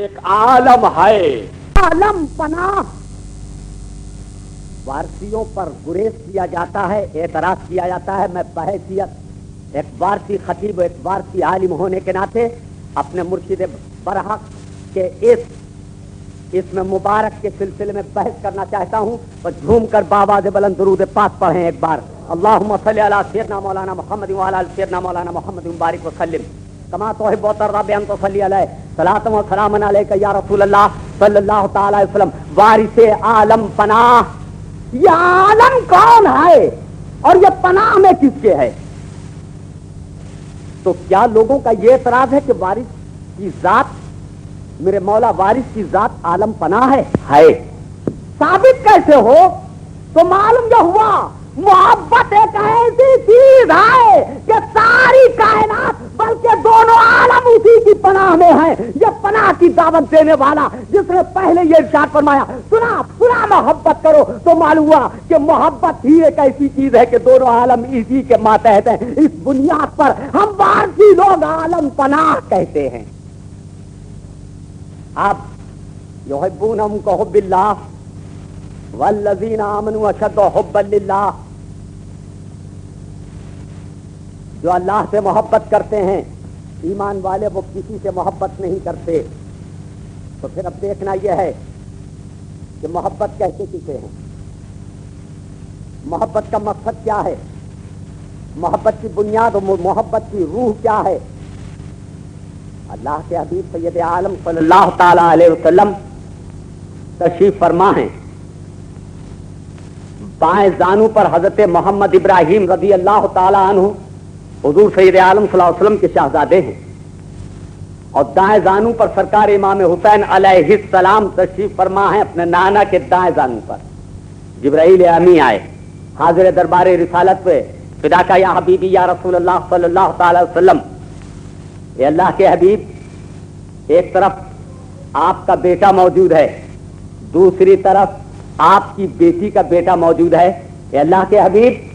ایک عالم ہے، عالم پناہ. وارثیوں پر گریز کیا جاتا ہے، اعتراض کیا جاتا ہے. میں بحیثیت ایک وارثی خطیب، ایک وارثی عالم ہونے کے ناطے اپنے مرشد برحق کے اس میں مبارک کے سلسلے میں بحث کرنا چاہتا ہوں. اور جھوم کر بآواز بلند درود پاک پڑھیں ایک بار. اللہم صلی علی سیدنا مولانا محمد وعلی آل سیدنا مولانا محمد مبارک وسلم کما تحب وترضى بأن تصلی علیہ صلاۃ و سلام علیک یا رسول اللہ صلی اللہ تعالی علیہ وسلم. وارث عالم پناہ، یہ عالم کون ہے اور یہ پناہ میں کس کے ہے؟ تو کیا لوگوں کا یہ اعتراض ہے کہ وارث کی ذات، میرے مولا وارث کی ذات عالم پناہ ہے؟ ثابت کیسے ہو؟ تو معلوم یہ ہوا محبت ایک ایسی چیز ہے کہ ساری کائنات بلکہ دونوں عالم اسی کی پناہ میں ہیں. یہ پناہ کی دعوت دینے والا جس نے پہلے یہ ارشاد فرمایا سنا محبت کرو، تو معلوم ہوا کہ محبت ہی ایک ایسی چیز ہے کہ دونوں عالم اسی کے ماتحت ہیں. اس بنیاد پر ہم وارثی لوگ عالم پناہ کہتے ہیں. آپ یحبونہم کحب اللہ والذین آمنوا اشد حبا للہ، جو اللہ سے محبت کرتے ہیں ایمان والے وہ کسی سے محبت نہیں کرتے. تو پھر اب دیکھنا یہ ہے کہ محبت کہتے کسے ہیں، محبت کا مقصد کیا ہے، محبت کی بنیاد اور محبت کی روح کیا ہے. اللہ کے حبیب سید عالم صلی اللہ تعالی علیہ وسلم تشریف فرما ہیں. بائیں زانو پر حضرت محمد ابراہیم رضی اللہ تعالی عنہ حضور سید عالم صلی اللہ علیہ وسلم کے شہزادے ہیں، اور دائیں زانو پر سرکار امام حسین علیہ السلام تشریف فرما ہیں. اپنے نانا کے دائیں زانو پر جبرائیل امی آئے حاضر دربار رسالت پہ، فدا کا یا حبیبی یا رسول اللہ صلی اللہ تعالی وسلم. اے اللہ کے حبیب، ایک طرف آپ کا بیٹا موجود ہے، دوسری طرف آپ کی بیٹی کا بیٹا موجود ہے. اے اللہ کے حبیب،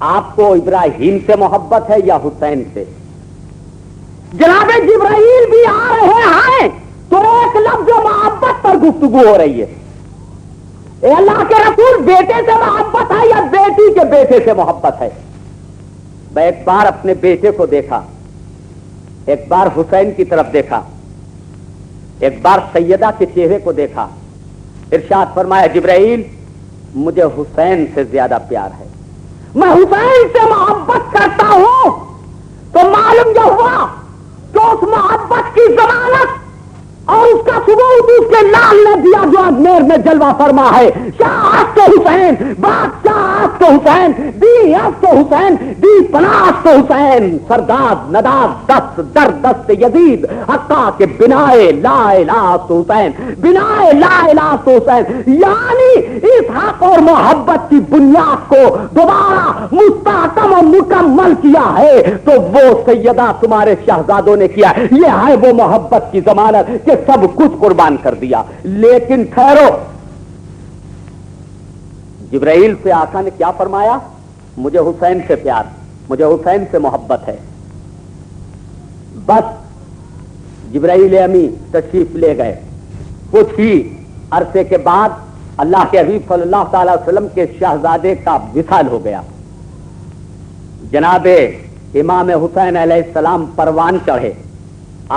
آپ کو ابراہیم سے محبت ہے یا حسین سے؟ جناب جبرائیل بھی آ رہے ہیں تو ایک لفظ محبت پر گفتگو ہو رہی ہے. اے اللہ کے رسول، بیٹے سے محبت ہے یا بیٹی کے بیٹے سے محبت ہے؟ میں ایک بار اپنے بیٹے کو دیکھا، ایک بار حسین کی طرف دیکھا، ایک بار سیدہ کے چہرے کو دیکھا. ارشاد فرمایا جبرائیل، مجھے حسین سے زیادہ پیار ہے، میں حسین سے محبت کرتا ہوں. تو معلوم یہ ہوا کہ اس محبت کی ضمانت اور اس کا ثبوت اس کے لال نے دیا جو اجمیر میں جلوہ فرما ہے. شاہ تو حسین، بادشاہ تو حسین، دی تو حسین، دی پناہ تو حسین، سرداد نداد دست در دست یزید، حقا کہ بنائے لا الہ تو حسین، بنائے لا الہ تو حسین. یعنی اس حق اور محبت کی بنیاد کو دوبارہ مستحکم اور مکمل کیا ہے تو وہ سیدہ تمہارے شہزادوں نے کیا. یہ ہے وہ محبت کی ضمانت کہ سب کچھ قربان کر دیا. لیکن ٹھہرو، جبرائیل سے آقا نے کیا فرمایا؟ مجھے حسین سے پیار، مجھے حسین سے محبت ہے. بس جبرائیل امی تشریف لے گئے. کچھ ہی عرصے کے بعد اللہ کے حبیب صلی اللہ تعالی وسلم کے شہزادے کا وصال ہو گیا. جناب امام حسین علیہ السلام پروان چڑھے،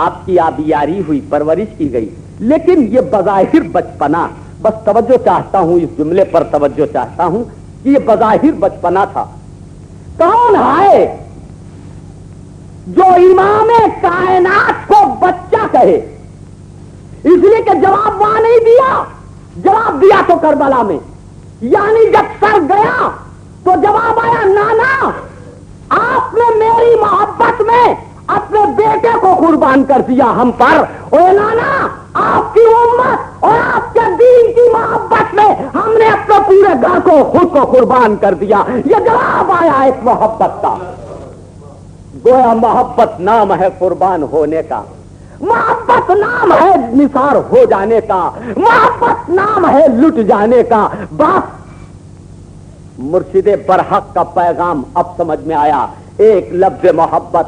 آپ کی آبیاری ہوئی، پرورش کی گئی. لیکن یہ بظاہر بچپنا، بس توجہ چاہتا ہوں اس جملے پر، توجہ چاہتا ہوں کہ یہ بظاہر بچپنا تھا. کون ہے جو امام کائنات کو بچہ کہے؟ اس لیے کہ جواب وہاں نہیں دیا، جواب دیا تو کربلا میں. یعنی جب سر گیا تو جواب آیا نانا، آپ نے میری محبت میں اپنے بیٹے کو قربان کر دیا ہم پر. اے نانا، آپ کی امت اور آپ کے دین کی محبت میں ہم نے اپنے پورے گھر کو، خود کو قربان کر دیا. یہ جواب آیا ایک محبت کا. گویا محبت نام ہے قربان ہونے کا، محبت نام ہے نثار ہو جانے کا، محبت نام ہے لٹ جانے کا. بس مرشد برحق کا پیغام اب سمجھ میں آیا. ایک لفظ محبت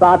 7